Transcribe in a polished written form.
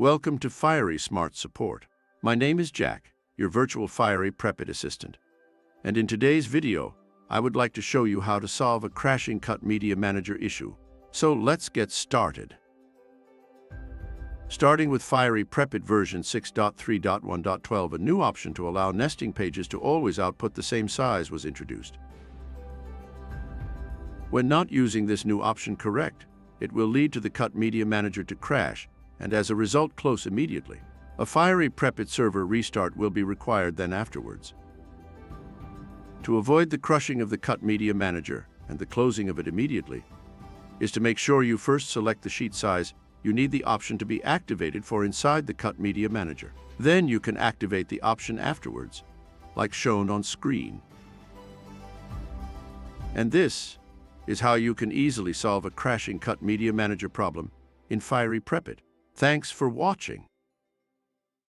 Welcome to Fiery Smart Support. My name is Jack, your virtual Fiery Prepit assistant. And in today's video, I would like to show you how to solve a crashing Cut Media Manager issue. So let's get started. Starting with Fiery Prepit version 6.3.1.12, a new option to allow nesting pages to always output the same size was introduced. When not using this new option correct, it will lead to the Cut Media Manager to crash, and as a result close immediately. A Fiery Prepit server restart will be required then afterwards. To avoid the crushing of the Cut Media Manager and the closing of it immediately, is to make sure you first select the sheet size you need the option to be activated for inside the Cut Media Manager. Then you can activate the option afterwards, like shown on screen. And this is how you can easily solve a crashing Cut Media Manager problem in Fiery Prepit. Thanks for watching.